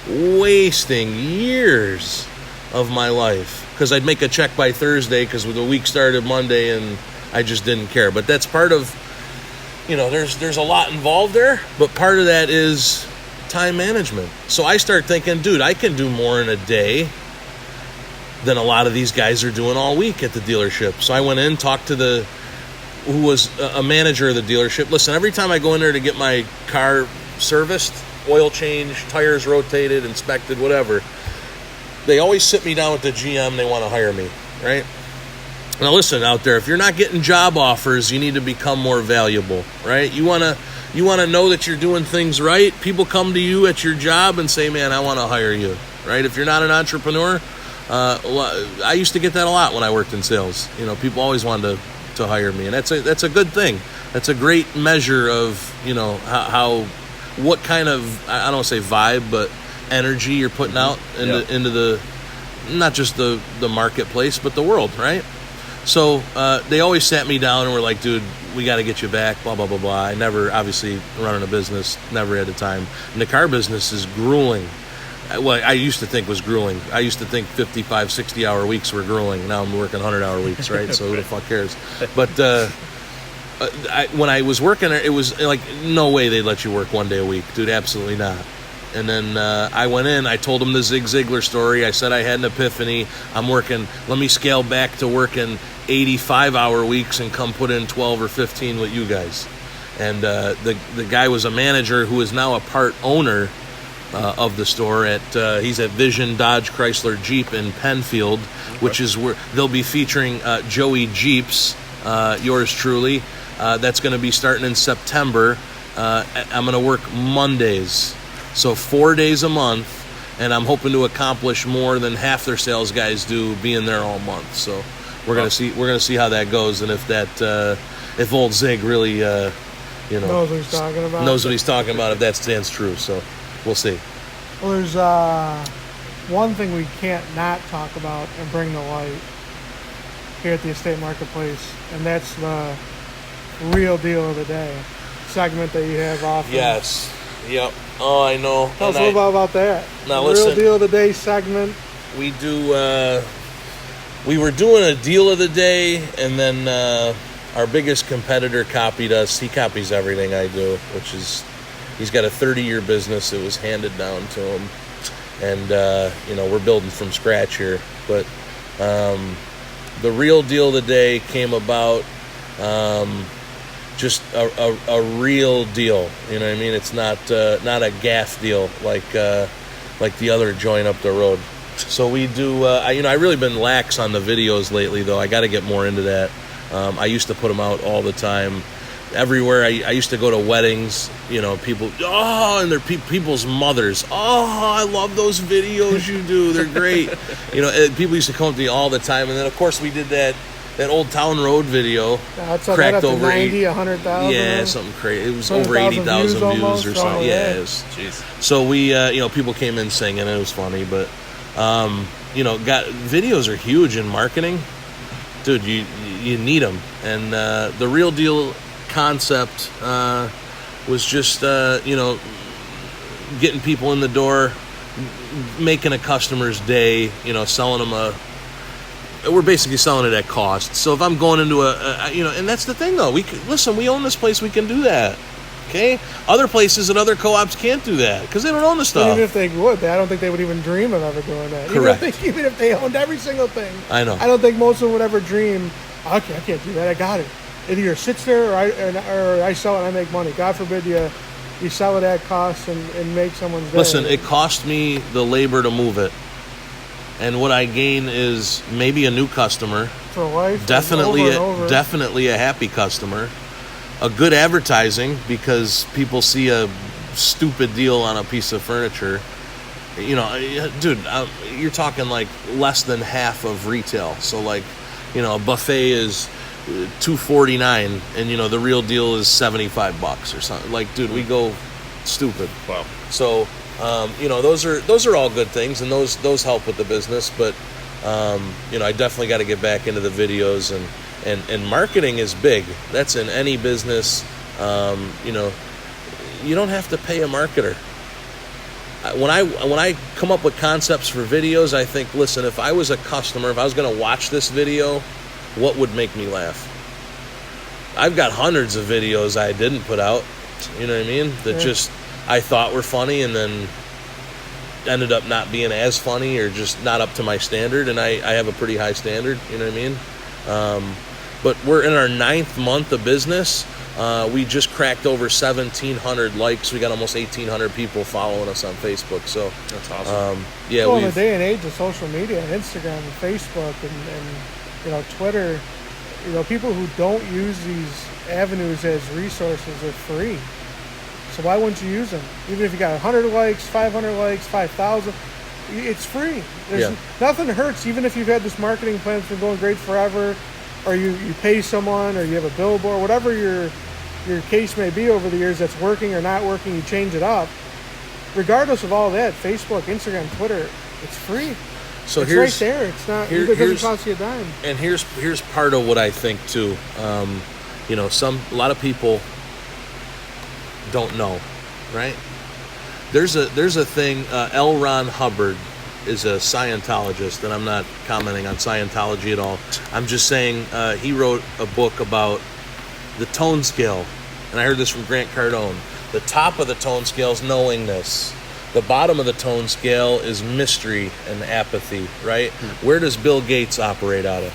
years of my life, because I'd make a check by Thursday because the week started Monday, and I just didn't care. But that's part of, there's a lot involved there, but part of that is time management. So I start thinking, dude, I can do more in a day than a lot of these guys are doing all week at the dealership. So I went in, talked to who was a manager of the dealership. Listen, every time I go in there to get my car serviced, oil changed, tires rotated, inspected, whatever, they always sit me down with the GM. They want to hire me, right? Now listen, out there, if you're not getting job offers, you need to become more valuable, right? You want to know that you're doing things right. People come to you at your job and say, man, I want to hire you, right? If you're not an entrepreneur, I used to get that a lot when I worked in sales. People always wanted to hire me, and that's a good thing. That's a great measure of what kind of, I don't want to say vibe, but energy you're putting out into the, not just the marketplace, but the world, right? So they always sat me down and were like, dude, we got to get you back, blah, blah, blah, blah. I never, obviously, running a business, never had the time. And the car business is grueling. Well, I used to think was grueling. I used to think 55, 60-hour weeks were grueling. Now I'm working 100-hour weeks, right? So who the fuck cares? But when I was working there, it was like, no way they'd let you work 1 day a week. Dude, absolutely not. And then I went in, I told them the Zig Ziglar story. I said I had an epiphany. Let me scale back to working 85-hour weeks and come put in 12 or 15 with you guys. And the guy was a manager who is now a part owner of the store. He's at Vision Dodge Chrysler Jeep in Penfield, which is where they'll be featuring Joey Jeeps, yours truly. That's going to be starting in September. I'm going to work Mondays. So 4 days a month, and I'm hoping to accomplish more than half their sales guys do being there all month. So we're gonna see how that goes, and if old Zig really knows what he's talking about, if that stands true. So we'll see. Well, there's one thing we can't not talk about and bring to light here at the estate marketplace, and that's the real deal of the day segment that you have often. Yes. Yep. Oh, I know. Tell us a little bit about that. Now, listen. Real deal of the day segment. We do. We were doing a deal of the day, and then our biggest competitor copied us. He copies everything I do, which is, he's got a 30-year business that was handed down to him, and we're building from scratch here. But the real deal of the day came about. Just a real deal, you know what I mean? It's not a gaff deal like the other joint up the road. So we do. I really been lax on the videos lately, though. I got to get more into that. I used to put them out all the time, everywhere. I used to go to weddings, people, and they're people's mothers. Oh, I love those videos you do. They're great. People used to come up to me all the time. And then, of course, we did that Old Town Road video. Cracked over 90, 100,000. Yeah, something crazy. It was over 80,000 views or something. Yeah, it was. Jeez. So we, people came in singing, and it was funny. But, videos are huge in marketing. Dude, you need them. And the Real Deal concept was just, getting people in the door, making a customer's day, selling them we're basically selling it at cost. So if I'm going into and that's the thing though, we own this place, we can do that. Okay? Other places and other co-ops can't do that because they don't own the stuff. Even if they would, I don't think they would even dream of ever doing that. Correct. Even if they owned every single thing. I know. I don't think most of them would ever dream, okay, I can't do that, I got it. It either sits there or I sell it and I make money. God forbid you sell it at cost and make someone's day. Listen, it cost me the labor to move it. And what I gain is maybe a new customer. For life. Definitely a happy customer. A good advertising because people see a stupid deal on a piece of furniture. Dude, you're talking like less than half of retail. So like, a buffet is $249 and the Real Deal is $75 or something. Like, dude, we go stupid. Wow. So those are all good things, and those help with the business. But I definitely got to get back into the videos, and marketing is big. That's in any business. You don't have to pay a marketer. When I come up with concepts for videos, I think, listen, if I was a customer, if I was going to watch this video, what would make me laugh? I've got hundreds of videos I didn't put out. You know what I mean? That just I thought were funny and then ended up not being as funny or just not up to my standard, and I have a pretty high standard, you know what I mean? But we're in our 9th month of business. We just cracked over 1,700 likes. We got almost 1,800 people following us on Facebook. So that's awesome. In the day and age of social media, Instagram and Facebook and Twitter, people who don't use these avenues as resources are free. So why wouldn't you use them? Even if you got 100 likes, 500 likes, 5,000, it's free. Nothing hurts, even if you've had this marketing plan that's been going great forever, or you pay someone, or you have a billboard, whatever your case may be over the years that's working or not working, you change it up. Regardless of all that, Facebook, Instagram, Twitter, it's free. So it's right there. It's not. It doesn't cost you a dime. And here's part of what I think too. A lot of people don't know, right? There's a thing. L. Ron Hubbard is a Scientologist, and I'm not commenting on Scientology at all. I'm just saying he wrote a book about the tone scale, and I heard this from Grant Cardone. The top of the tone scale is knowingness. The bottom of the tone scale is mystery and apathy, right? Mm-hmm. Where does Bill Gates operate out of?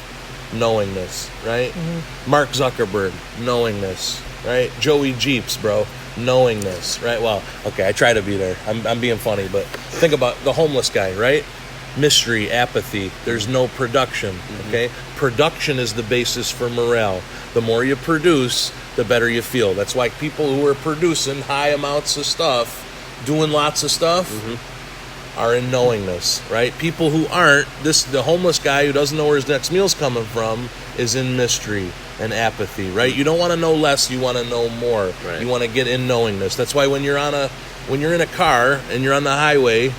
Knowingness, right? Mm-hmm. Mark Zuckerberg, knowingness, right? Joey Jeeps, bro, knowingness, right? Well, okay, I try to be there. I'm being funny, but think about the homeless guy, right? Mystery, apathy. There's no production, okay? Production is the basis for morale. The more you produce, the better you feel. That's why people who are producing high amounts of stuff, doing lots of stuff, are in knowingness, right? People who aren't, the homeless guy who doesn't know where his next meal's coming from is in mystery and apathy, right? You don't want to know less, you want to know more. Right. You want to get in knowingness. That's why when you're in a car and you're on the highway,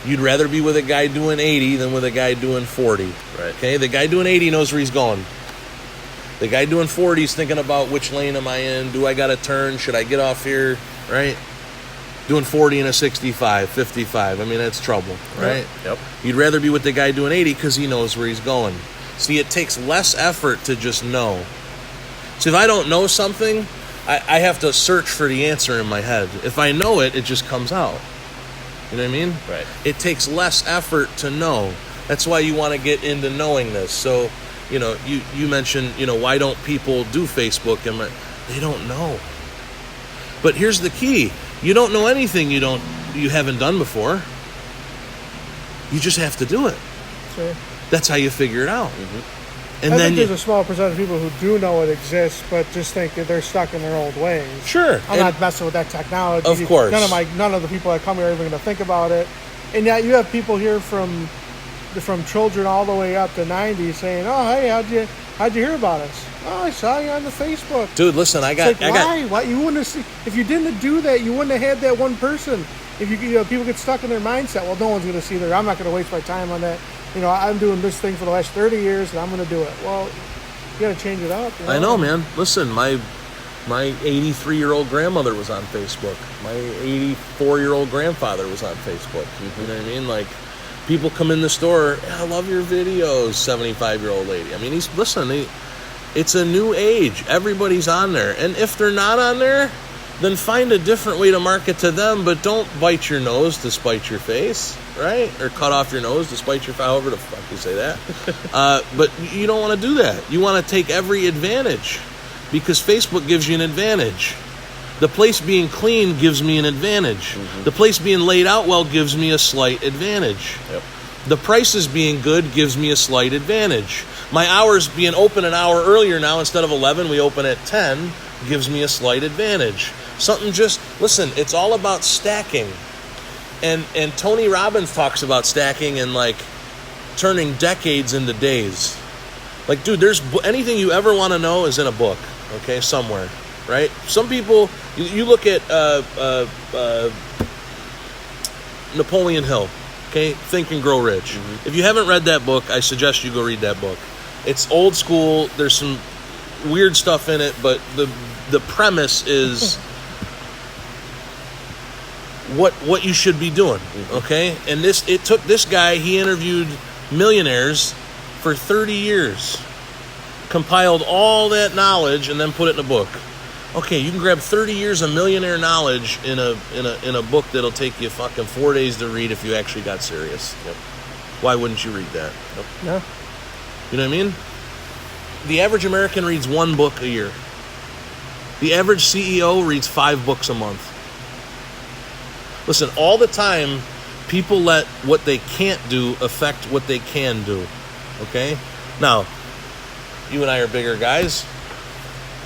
you'd rather be with a guy doing 80 than with a guy doing 40. Right. Okay? The guy doing 80 knows where he's going. The guy doing 40 is thinking about which lane am I in? Do I got to turn? Should I get off here? Right? Doing 40 in a 65, 55. I mean, that's trouble, right? Yep. You'd rather be with the guy doing 80 because he knows where he's going. See, it takes less effort to just know. So if I don't know something, I have to search for the answer in my head. If I know it, it just comes out. You know what I mean? Right. It takes less effort to know. That's why you want to get into knowingness. So, you mentioned, why don't people do Facebook? And they don't know. But here's the key. You don't know anything you haven't done before. You just have to do it. Sure. That's how you figure it out. And I then think there's a small percentage of people who do know it exists, but just think that they're stuck in their old ways. Sure. I'm not messing with that technology. Of course. None of the people that come here are even going to think about it. And yet you have people here from children all the way up to 90 saying, "Oh, hey, how'd you hear about us? Oh, I saw you on the Facebook." Dude, listen, Why? You wouldn't have seen, if you didn't do that, you wouldn't have had that one person. If people get stuck in their mindset, well, no one's going to see that. I'm not going to waste my time on that. I'm doing this thing for the last 30 years, and I'm going to do it. Well, you got to change it up. I know, man. Listen, my 83-year-old grandmother was on Facebook. My 84-year-old grandfather was on Facebook. You know what I mean? Like, people come in the store, "I love your videos," 75-year-old lady. I mean, it's a new age. Everybody's on there. And if they're not on there, then find a different way to market to them, but don't bite your nose to spite your face, right? Or cut off your nose to spite your, however the fuck you say that. But you don't want to do that. You want to take every advantage, because Facebook gives you an advantage. The place being clean gives me an advantage. The place being laid out well gives me a slight advantage. Yep. The prices being good gives me a slight advantage. My hours being open an hour earlier now, instead of 11, we open at 10, gives me a slight advantage. Listen, it's all about stacking. And Tony Robbins talks about stacking and like turning decades into days. Like, dude, there's anything you ever want to know is in a book, okay, somewhere, right? Some people, you look at Napoleon Hill, okay, Think and Grow Rich. If you haven't read that book, I suggest you go read that book. It's old school. There's some weird stuff in it, but the premise is what you should be doing, okay? And it took this guy, he interviewed millionaires for 30 years, compiled all that knowledge, and then put it in a book. Okay, you can grab 30 years of millionaire knowledge in a book that'll take you fucking 4 days to read if you actually got serious. Yep. Why wouldn't you read that? No. You know what I mean? The average American reads one book a year. The average CEO reads 5 books a month. Listen, all the time, people let what they can't do affect what they can do. Okay? Now, you and I are bigger guys.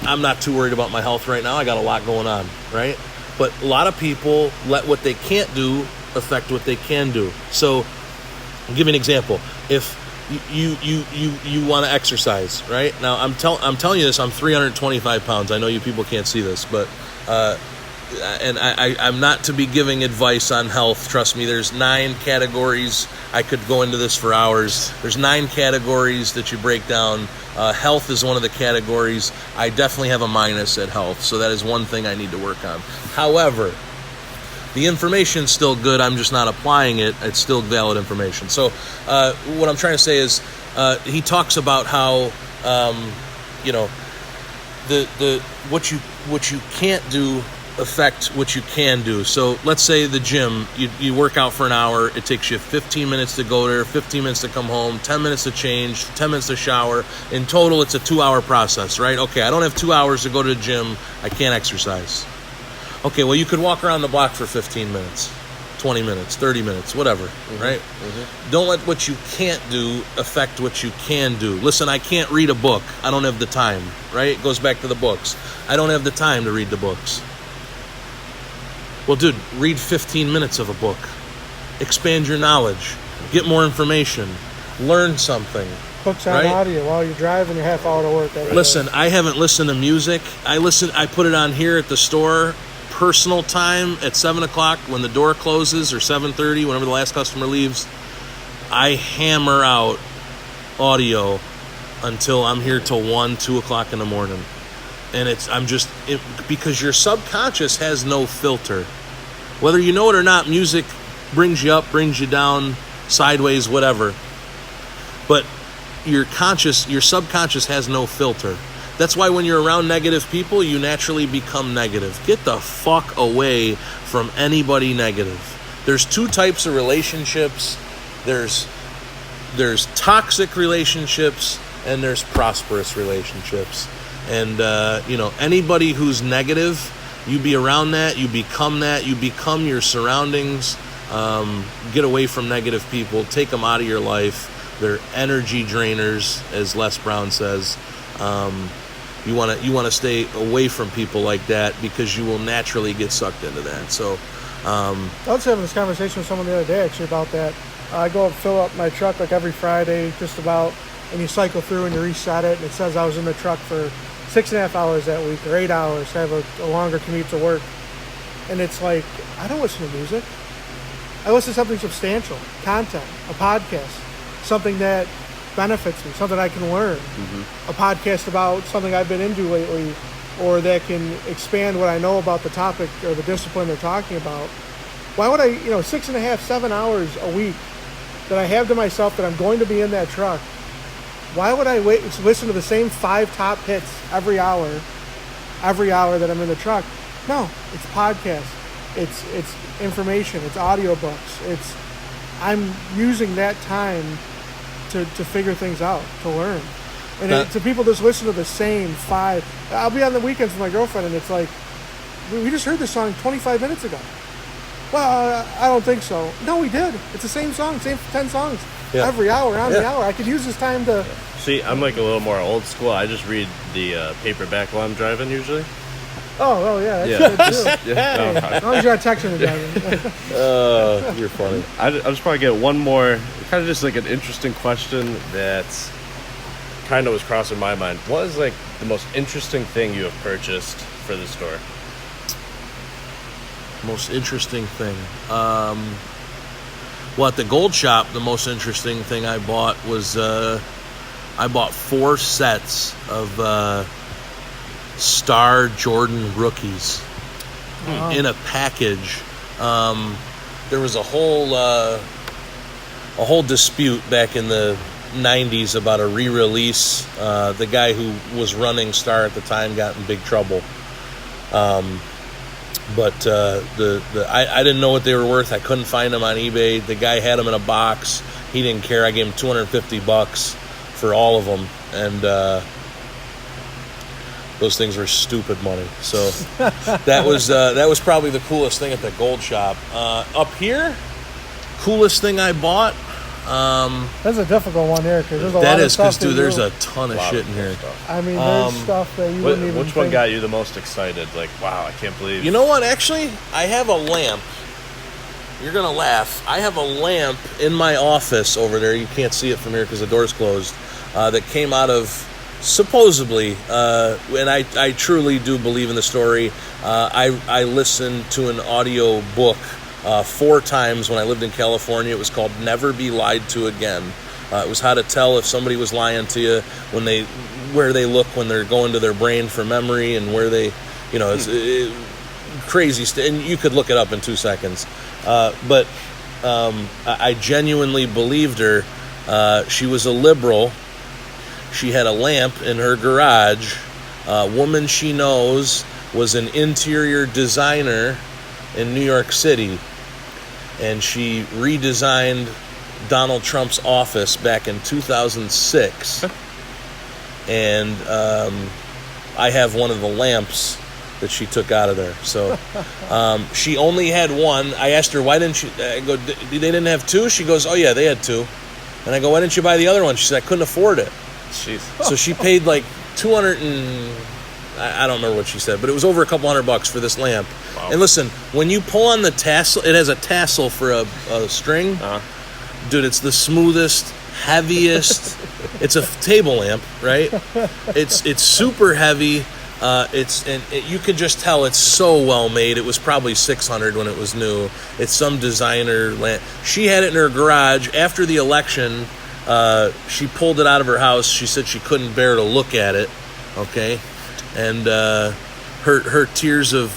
I'm not too worried about my health right now. I got a lot going on, right? But a lot of people let what they can't do affect what they can do. So, I'll give you an example. If you want to exercise, right? Now, I'm telling you this, I'm 325 pounds. I know you people can't see this, but and I'm not to be giving advice on health. Trust me, there's 9 categories. I could go into this for hours. There's 9 categories that you break down. Health is one of the categories. I definitely have a minus at health, so that is one thing I need to work on. However, the information's still good. I'm just not applying it. It's still valid information. So what I'm trying to say is he talks about how what you can't do affect what you can do. So let's say the gym, you work out for an hour. It takes you 15 minutes to go there, 15 minutes to come home, 10 minutes to change, 10 minutes to shower. In total, it's a 2-hour process, right? Okay, I don't have 2 hours to go to the gym. I can't exercise. Okay, well, you could walk around the block for 15 minutes, 20 minutes, 30 minutes, whatever, right? Don't let what you can't do affect what you can do. Listen, I can't read a book. I don't have the time, right? It goes back to the books. I don't have the time to read the books. Well, dude, read 15 minutes of a book. Expand your knowledge. Get more information. Learn something. Books on audio while you're driving your half hour to work. Listen, I haven't listened to music. I put it on here at the store. Personal time at 7 o'clock when the door closes, or 7:30, whenever the last customer leaves. I hammer out audio until I'm here till 1, 2 o'clock in the morning. And because your subconscious has no filter. Whether you know it or not, music brings you up, brings you down, sideways, whatever. But your subconscious has no filter. That's why when you're around negative people, you naturally become negative. Get the fuck away from anybody negative. There's 2 types of relationships. There's toxic relationships and there's prosperous relationships. And, anybody who's negative, you be around that, you become your surroundings. Get away from negative people, take them out of your life. They're energy drainers, as Les Brown says. You want to stay away from people like that because you will naturally get sucked into that. So, I was having this conversation with someone the other day actually about that. I go and fill up my truck like every Friday, just about, and you cycle through and you reset it, and it says I was in the truck for 6.5 hours that week or 8 hours to have a longer commute to work. And it's like, I don't listen to music. I listen to something substantial, content, a podcast, something that benefits me, something I can learn, a podcast about something I've been into lately, or that can expand what I know about the topic or the discipline they're talking about. Why would I, 6.5, 7 hours a week that I have to myself that I'm going to be in that truck? Why would I listen to the same 5 top hits every hour that I'm in the truck? No, it's podcasts, it's information, it's audiobooks, I'm using that time to figure things out, to learn. And to people just listen to the same 5. I'll be on the weekends with my girlfriend, and it's like, we just heard this song 25 minutes ago. Well, I don't think so. No, we did. It's the same song, same 10 songs every hour, on the hour. I could use this time to... See, I'm like a little more old school. I just read the paperback while I'm driving usually. Oh, yeah, that's good too. As long as you're not texting and driving. You're funny. I'll just probably get one more, kind of just like an interesting question that kind of was crossing my mind. What is like the most interesting thing you have purchased for the store? Most interesting thing. Well, at the Gold Shop, the most interesting thing I bought was I bought 4 sets of Star Jordan rookies in a package. There was a whole dispute back in the 90s about a re-release. The guy who was running Star at the time got in big trouble. But I didn't know what they were worth. I couldn't find them on eBay. The guy had them in a box. He didn't care. I gave him $250 for all of them, and those things were stupid money. So that was probably the coolest thing at the Gold Shop. Up here, coolest thing I bought. That's a difficult one there because there's a lot of stuff. There's a ton of shit in here. I mean, there's stuff that you wouldn't even Which one got you the most excited? Like, wow, I can't believe... You know what? Actually, I have a lamp. You're going to laugh. I have a lamp in my office over there. You can't see it from here because the door's closed. That came out of, supposedly, and I truly do believe in the story. I listened to an audio book 4 times when I lived in California. It was called Never Be Lied to Again. It was how to tell if somebody was lying to you, where they look when they're going to their brain for memory, and where they, it's crazy stuff. And you could look it up in 2 seconds. But I genuinely believed her. She was a liberal. She had a lamp in her garage. A woman she knows was an interior designer in New York City, and she redesigned Donald Trump's office back in 2006. And I have one of the lamps that she took out of there. So she only had one. I asked her, why didn't you? I go, they didn't have 2? She goes, oh yeah, they had 2. And I go, why didn't you buy the other one? She said, I couldn't afford it. Jeez. So she paid like I don't remember what she said, but it was over a couple $100 for this lamp. Wow. And listen, when you pull on the tassel, it has a tassel for a string. Uh-huh. Dude, it's the smoothest, heaviest. It's a table lamp, right? It's super heavy. You could just tell it's so well made. It was probably $600 when it was new. It's some designer lamp. She had it in her garage. After the election, she pulled it out of her house. She said she couldn't bear to look at it. Okay. And her tears of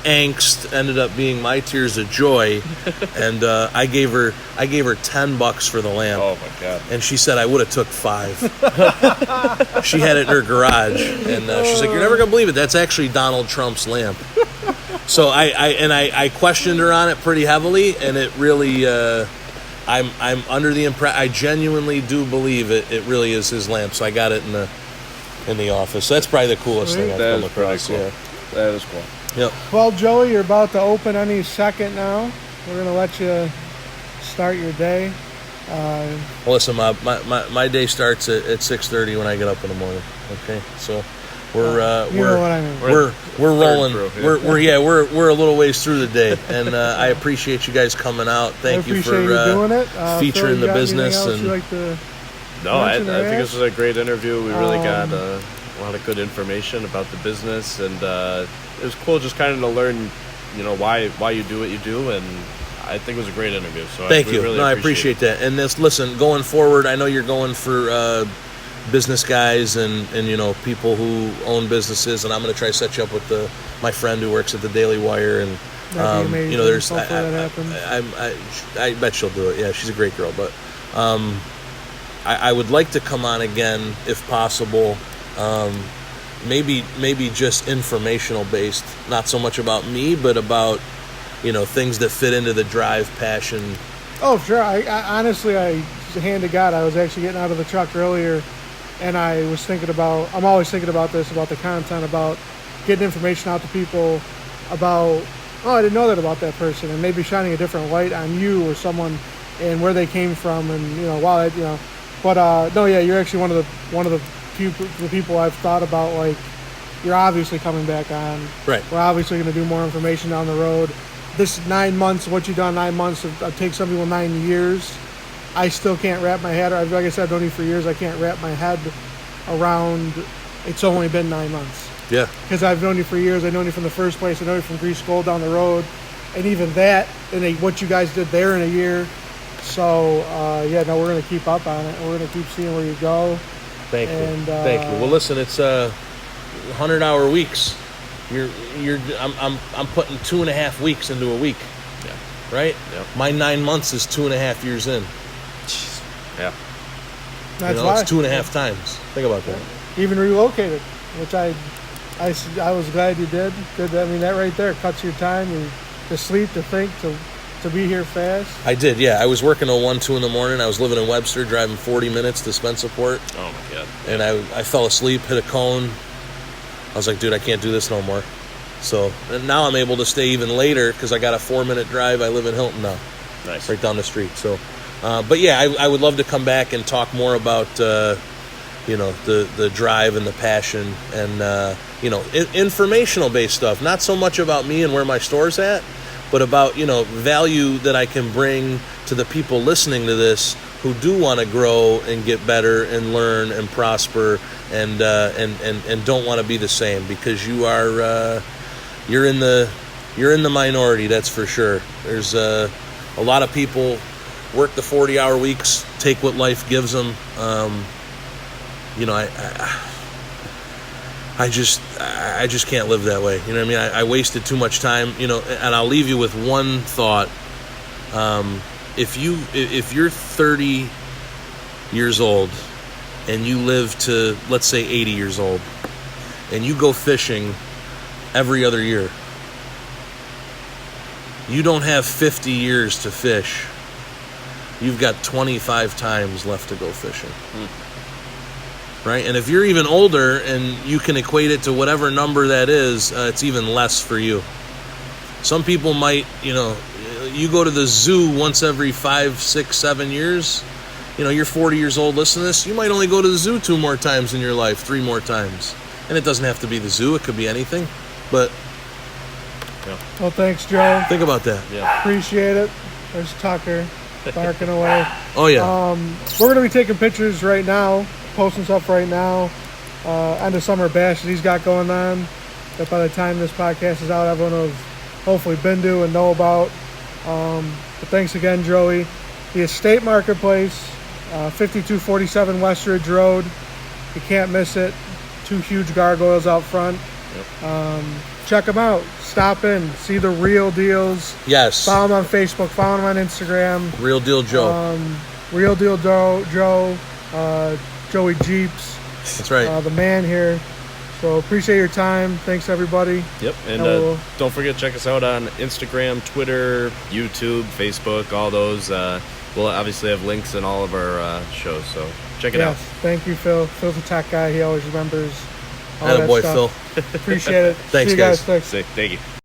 angst ended up being my tears of joy. And I gave her $10 for the lamp. Oh my God! And she said I would have took 5. She had it in her garage, and she's like, "You're never gonna believe it. That's actually Donald Trump's lamp." So I questioned her on it pretty heavily, and it really I'm under the impression. I genuinely do believe it really is his lamp. So I got it in the office. So that's probably the coolest thing I've come across. Cool. Yeah. That is cool. Yep. Well, Joey, you're about to open any second now. We're going to let you start your day. Well, listen, my day starts at 6:30 when I get up in the morning. Okay, so we're you know what I mean. we're rolling. Crew, yeah. We're a little ways through the day, and I appreciate you guys coming out. Thank you for doing it. featuring Phil, the business. And you like to No, I mention or think add? this was a great interview. We really got a lot of good information about the business, and it was cool just kind of to learn, why you do what you do, and I think it was a great interview. So thank you. Really I appreciate that. And listen, going forward, I know you're going for business guys and people who own businesses, and I'm going to try to set you up with my friend who works at the Daily Wire, and That'd be amazing. there's Hopefully that happens. I bet she'll do it. Yeah, she's a great girl, but I would like to come on again if possible. Maybe just informational based, not so much about me, but about things that fit into the drive passion. Oh, sure. I honestly, hand to God, I was actually getting out of the truck earlier, and I was I'm always thinking about this, about the content, about getting information out to people about, I didn't know that about that person, and maybe shining a different light on you or someone and where they came from, and but no, yeah, you're actually one of the people I've thought about, like, you're obviously coming back on. Right. We're obviously going to do more information down the road. This 9 months, what you've done 9 months, it takes some people 9 years. I still can't wrap my head, like I said, I've known you for years, I can't wrap my head around it's only been 9 months. Yeah. Because I've known you for years, I've known you from the first place, I know you from Grease Gold down the road, and even that, and what you guys did there in a year. So, we're going to keep up on it, we're going to keep seeing where you go. Thank you. Thank you. Well, listen, it's 100-hour weeks. I'm putting 2.5 weeks into a week. Yeah. Right? Yep. My 9 months is 2.5 years in. Yeah. That's why. It's 2.5 times. Think about that. Even relocated, which I was glad you did. Good. I mean, that right there cuts your time to sleep, to think, to be here fast. I did, yeah. I was working till 1, 2 in the morning. I was living in Webster, driving 40 minutes to Spencerport. Oh my God. And I fell asleep, hit a cone. I was like, dude, I can't do this no more. So and now I'm able to stay even later because I got a 4-minute drive. I live in Hilton now. Nice. Right down the street. So, but yeah, I would love to come back and talk more about, the drive and the passion and, informational-based stuff. Not so much about me and where my store's at, but about, value that I can bring to the people listening to this who do want to grow and get better and learn and prosper and don't want to be the same, because you're in the minority, that's for sure. There's a lot of people work the 40-hour weeks, take what life gives them. I just can't live that way. You know what I mean? I wasted too much time. And I'll leave you with one thought. If you're 30 years old and you live to, let's say, 80 years old, and you go fishing every other year, you don't have 50 years to fish. You've got 25 times left to go fishing. Right? And if you're even older and you can equate it to whatever number that is, it's even less for you. Some people might, you go to the zoo once every 5, 6, 7 years. You're 40 years old, listen to this. You might only go to the zoo 2 more times in your life, 3 more times. And it doesn't have to be the zoo. It could be anything. But Well, thanks, Joe. think about that. Yeah. Appreciate it. There's Tucker barking away. Oh, yeah. We're going to be taking pictures right now, posting stuff right now, on the summer bash that he's got going on, that by the time this podcast is out, everyone will have hopefully been to and know about. But thanks again, Joey. The Estate Marketplace, 5247 Westridge Road. You can't miss it. 2 huge gargoyles out front. Yep. Check them out. Stop in. See the real deals. Yes. Follow them on Facebook. Follow them on Instagram. Real Deal Joe. Real Deal Joe. Joey Jeeps. That's right. The man here. So appreciate your time. Thanks, everybody. Yep. And don't forget to check us out on Instagram, Twitter, YouTube, Facebook, all those. We'll obviously have links in all of our shows, so check it out. Thank you, Phil. Phil's a tech guy. He always remembers all that Attaboy, stuff. Phil. Appreciate it. Thanks, See you guys. guys. Thanks. Thank you.